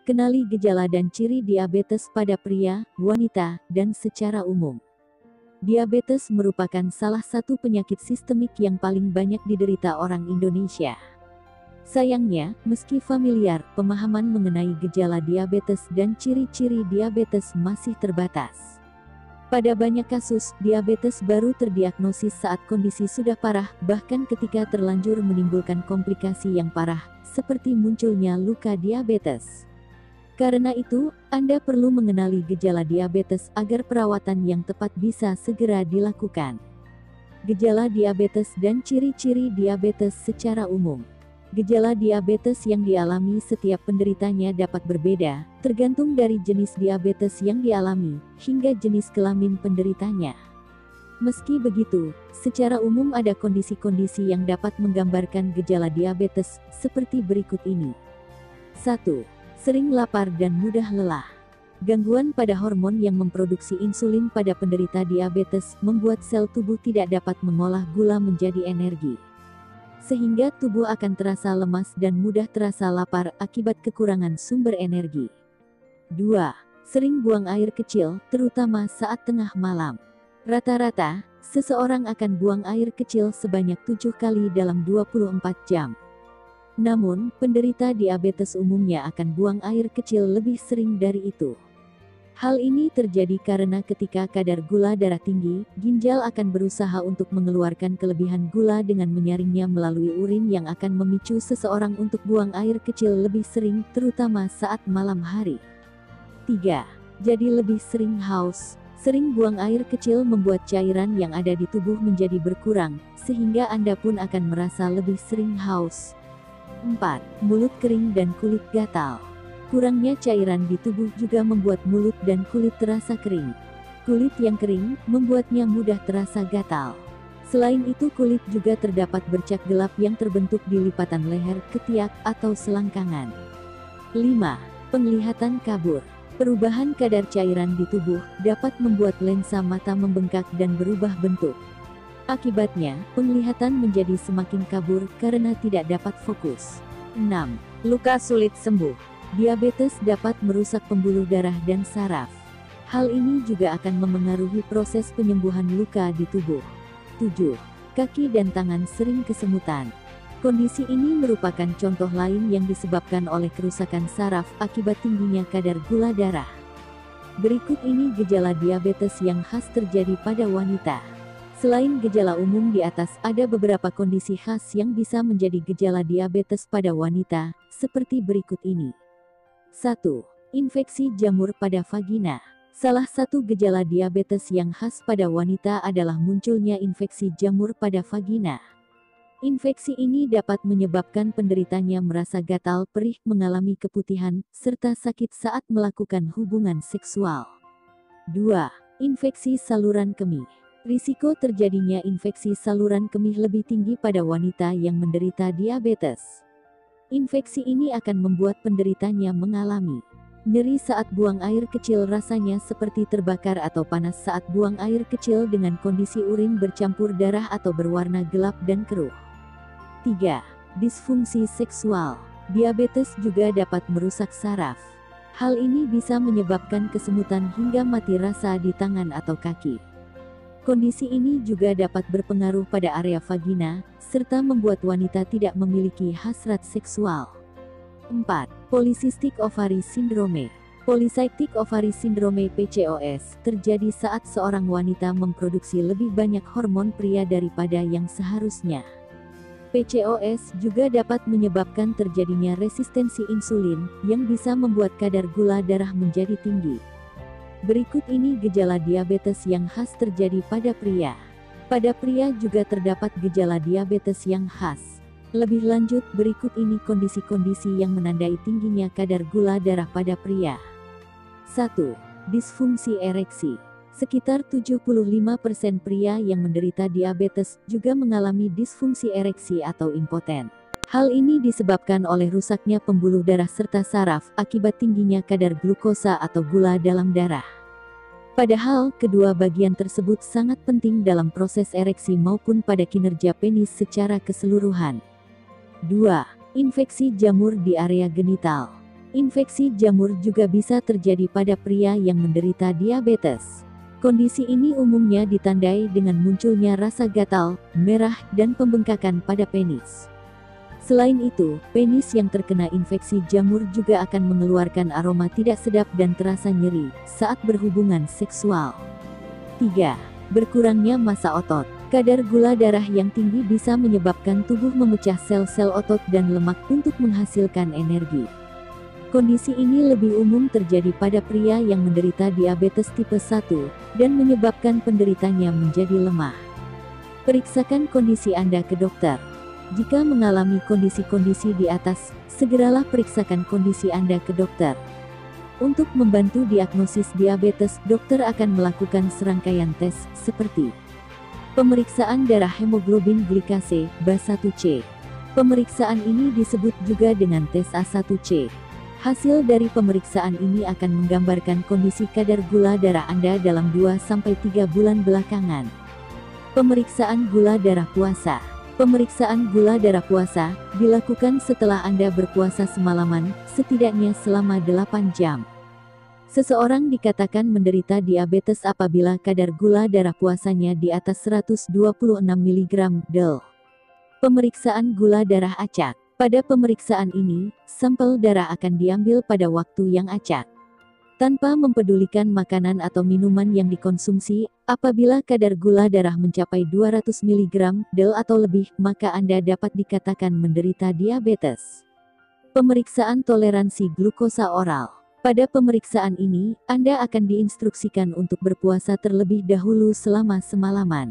Kenali gejala dan ciri diabetes pada pria, wanita, dan secara umum. Diabetes merupakan salah satu penyakit sistemik yang paling banyak diderita orang Indonesia. Sayangnya, meski familiar, pemahaman mengenai gejala diabetes dan ciri-ciri diabetes masih terbatas. Pada banyak kasus, diabetes baru terdiagnosis saat kondisi sudah parah, bahkan ketika terlanjur menimbulkan komplikasi yang parah, seperti munculnya luka diabetes. Karena itu, Anda perlu mengenali gejala diabetes agar perawatan yang tepat bisa segera dilakukan. Gejala diabetes dan ciri-ciri diabetes secara umum. Gejala diabetes yang dialami setiap penderitanya dapat berbeda, tergantung dari jenis diabetes yang dialami, hingga jenis kelamin penderitanya. Meski begitu, secara umum ada kondisi-kondisi yang dapat menggambarkan gejala diabetes, seperti berikut ini. 1. Sering lapar dan mudah lelah. Gangguan pada hormon yang memproduksi insulin pada penderita diabetes membuat sel tubuh tidak dapat mengolah gula menjadi energi. Sehingga tubuh akan terasa lemas dan mudah terasa lapar akibat kekurangan sumber energi. 2. Sering buang air kecil, terutama saat tengah malam. Rata-rata, seseorang akan buang air kecil sebanyak 7 kali dalam 24 jam. Namun, penderita diabetes umumnya akan buang air kecil lebih sering dari itu. Hal ini terjadi karena ketika kadar gula darah tinggi, ginjal akan berusaha untuk mengeluarkan kelebihan gula dengan menyaringnya melalui urin yang akan memicu seseorang untuk buang air kecil lebih sering, terutama saat malam hari. 3. Jadi lebih sering haus. Sering buang air kecil membuat cairan yang ada di tubuh menjadi berkurang, sehingga Anda pun akan merasa lebih sering haus. 4. Mulut kering dan kulit gatal. Kurangnya cairan di tubuh juga membuat mulut dan kulit terasa kering. Kulit yang kering membuatnya mudah terasa gatal. Selain itu, kulit juga terdapat bercak gelap yang terbentuk di lipatan leher, ketiak, atau selangkangan. 5. Penglihatan kabur. Perubahan kadar cairan di tubuh dapat membuat lensa mata membengkak dan berubah bentuk. Akibatnya, penglihatan menjadi semakin kabur karena tidak dapat fokus. 6. Luka sulit sembuh. Diabetes dapat merusak pembuluh darah dan saraf. Hal ini juga akan memengaruhi proses penyembuhan luka di tubuh. 7. Kaki dan tangan sering kesemutan. Kondisi ini merupakan contoh lain yang disebabkan oleh kerusakan saraf akibat tingginya kadar gula darah. Berikut ini gejala diabetes yang khas terjadi pada wanita. Selain gejala umum di atas, ada beberapa kondisi khas yang bisa menjadi gejala diabetes pada wanita, seperti berikut ini. 1. Infeksi jamur pada vagina. Salah satu gejala diabetes yang khas pada wanita adalah munculnya infeksi jamur pada vagina. Infeksi ini dapat menyebabkan penderitanya merasa gatal, perih, mengalami keputihan, serta sakit saat melakukan hubungan seksual. 2. Infeksi saluran kemih. Risiko terjadinya infeksi saluran kemih lebih tinggi pada wanita yang menderita diabetes. Infeksi ini akan membuat penderitanya mengalami nyeri saat buang air kecil, rasanya seperti terbakar atau panas saat buang air kecil dengan kondisi urin bercampur darah atau berwarna gelap dan keruh. 3. Disfungsi seksual. Diabetes juga dapat merusak saraf. Hal ini bisa menyebabkan kesemutan hingga mati rasa di tangan atau kaki. Kondisi ini juga dapat berpengaruh pada area vagina, serta membuat wanita tidak memiliki hasrat seksual. 4. Polycystic ovary syndrome. Polycystic ovary syndrome (PCOS) terjadi saat seorang wanita memproduksi lebih banyak hormon pria daripada yang seharusnya. PCOS juga dapat menyebabkan terjadinya resistensi insulin, yang bisa membuat kadar gula darah menjadi tinggi. Berikut ini gejala diabetes yang khas terjadi pada pria. Pada pria juga terdapat gejala diabetes yang khas. Lebih lanjut, berikut ini kondisi-kondisi yang menandai tingginya kadar gula darah pada pria. 1. Disfungsi ereksi. Sekitar 75% pria yang menderita diabetes juga mengalami disfungsi ereksi atau impoten. Hal ini disebabkan oleh rusaknya pembuluh darah serta saraf akibat tingginya kadar glukosa atau gula dalam darah. Padahal, kedua bagian tersebut sangat penting dalam proses ereksi maupun pada kinerja penis secara keseluruhan. 2. Infeksi jamur di area genital. Infeksi jamur juga bisa terjadi pada pria yang menderita diabetes. Kondisi ini umumnya ditandai dengan munculnya rasa gatal, merah, dan pembengkakan pada penis. Selain itu, penis yang terkena infeksi jamur juga akan mengeluarkan aroma tidak sedap dan terasa nyeri saat berhubungan seksual. 3. Berkurangnya massa otot. Kadar gula darah yang tinggi bisa menyebabkan tubuh memecah sel-sel otot dan lemak untuk menghasilkan energi. Kondisi ini lebih umum terjadi pada pria yang menderita diabetes tipe 1 dan menyebabkan penderitanya menjadi lemah. Periksakan kondisi Anda ke dokter. Jika mengalami kondisi-kondisi di atas, segeralah periksakan kondisi Anda ke dokter. Untuk membantu diagnosis diabetes, dokter akan melakukan serangkaian tes seperti pemeriksaan darah hemoglobin glikase, BA1C. Pemeriksaan ini disebut juga dengan tes A1C. Hasil dari pemeriksaan ini akan menggambarkan kondisi kadar gula darah Anda dalam 2-3 bulan belakangan. Pemeriksaan gula darah puasa. Pemeriksaan gula darah puasa dilakukan setelah Anda berpuasa semalaman, setidaknya selama 8 jam. Seseorang dikatakan menderita diabetes apabila kadar gula darah puasanya di atas 126 mg/dl. Pemeriksaan gula darah acak. Pada pemeriksaan ini, sampel darah akan diambil pada waktu yang acak. Tanpa mempedulikan makanan atau minuman yang dikonsumsi, apabila kadar gula darah mencapai 200 mg/dl atau lebih, maka Anda dapat dikatakan menderita diabetes. Pemeriksaan toleransi glukosa oral. Pada pemeriksaan ini, Anda akan diinstruksikan untuk berpuasa terlebih dahulu selama semalaman.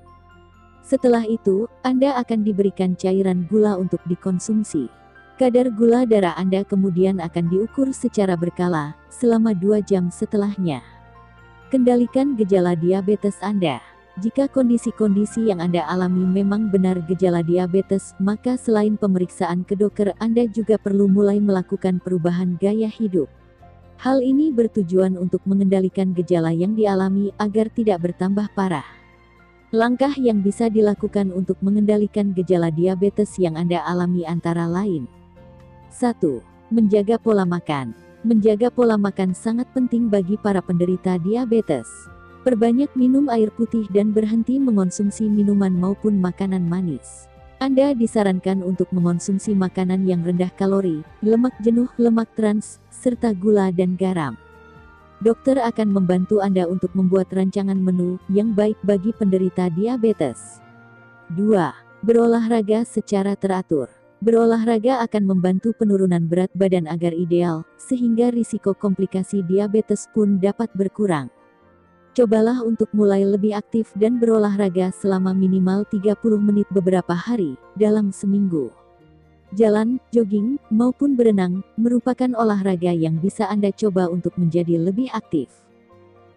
Setelah itu, Anda akan diberikan cairan gula untuk dikonsumsi. Kadar gula darah Anda kemudian akan diukur secara berkala, selama 2 jam setelahnya. Kendalikan gejala diabetes Anda. Jika kondisi-kondisi yang Anda alami memang benar gejala diabetes, maka selain pemeriksaan ke dokter, Anda juga perlu mulai melakukan perubahan gaya hidup. Hal ini bertujuan untuk mengendalikan gejala yang dialami agar tidak bertambah parah. Langkah yang bisa dilakukan untuk mengendalikan gejala diabetes yang Anda alami antara lain. 1. Menjaga pola makan. Menjaga pola makan sangat penting bagi para penderita diabetes. Perbanyak minum air putih dan berhenti mengonsumsi minuman maupun makanan manis. Anda disarankan untuk mengonsumsi makanan yang rendah kalori, lemak jenuh, lemak trans, serta gula dan garam. Dokter akan membantu Anda untuk membuat rancangan menu yang baik bagi penderita diabetes. 2. Berolahraga secara teratur. Berolahraga akan membantu penurunan berat badan agar ideal, sehingga risiko komplikasi diabetes pun dapat berkurang. Cobalah untuk mulai lebih aktif dan berolahraga selama minimal 30 menit beberapa hari dalam seminggu. Jalan, jogging, maupun berenang merupakan olahraga yang bisa Anda coba untuk menjadi lebih aktif.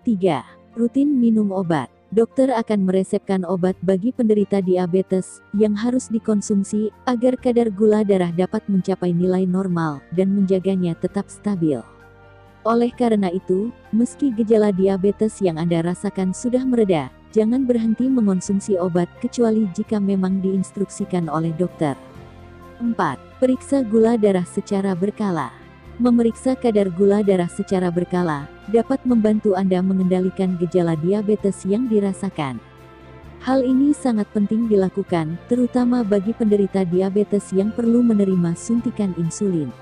3. Rutin minum obat. Dokter akan meresepkan obat bagi penderita diabetes yang harus dikonsumsi agar kadar gula darah dapat mencapai nilai normal dan menjaganya tetap stabil. Oleh karena itu, meski gejala diabetes yang Anda rasakan sudah mereda, jangan berhenti mengonsumsi obat kecuali jika memang diinstruksikan oleh dokter. 4. Periksa gula darah secara berkala. Memeriksa kadar gula darah secara berkala dapat membantu Anda mengendalikan gejala diabetes yang dirasakan. Hal ini sangat penting dilakukan, terutama bagi penderita diabetes yang perlu menerima suntikan insulin.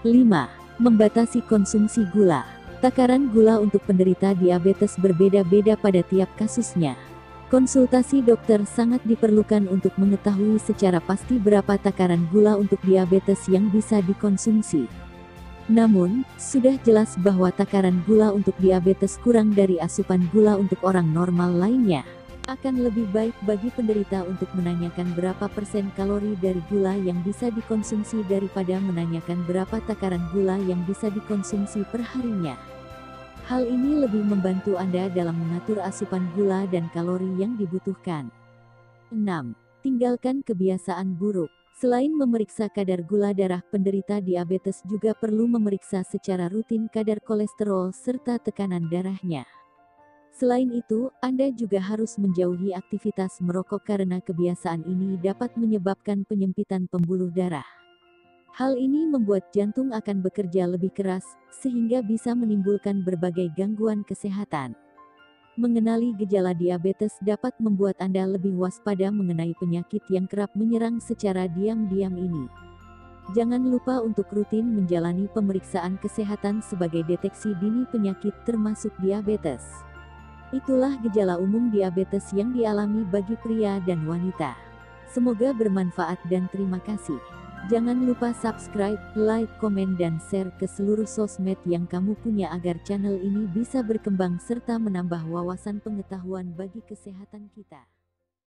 5. Membatasi konsumsi gula. Takaran gula untuk penderita diabetes berbeda-beda pada tiap kasusnya. Konsultasi dokter sangat diperlukan untuk mengetahui secara pasti berapa takaran gula untuk diabetes yang bisa dikonsumsi. Namun, sudah jelas bahwa takaran gula untuk diabetes kurang dari asupan gula untuk orang normal lainnya. Akan lebih baik bagi penderita untuk menanyakan berapa persen kalori dari gula yang bisa dikonsumsi daripada menanyakan berapa takaran gula yang bisa dikonsumsi perharinya. Hal ini lebih membantu Anda dalam mengatur asupan gula dan kalori yang dibutuhkan. 6. Tinggalkan kebiasaan buruk. Selain memeriksa kadar gula darah, penderita diabetes juga perlu memeriksa secara rutin kadar kolesterol serta tekanan darahnya. Selain itu, Anda juga harus menjauhi aktivitas merokok karena kebiasaan ini dapat menyebabkan penyempitan pembuluh darah. Hal ini membuat jantung akan bekerja lebih keras, sehingga bisa menimbulkan berbagai gangguan kesehatan. Mengenali gejala diabetes dapat membuat Anda lebih waspada mengenai penyakit yang kerap menyerang secara diam-diam ini. Jangan lupa untuk rutin menjalani pemeriksaan kesehatan sebagai deteksi dini penyakit termasuk diabetes. Itulah gejala umum diabetes yang dialami bagi pria dan wanita. Semoga bermanfaat dan terima kasih. Jangan lupa subscribe, like, komen dan share ke seluruh sosmed yang kamu punya agar channel ini bisa berkembang serta menambah wawasan pengetahuan bagi kesehatan kita.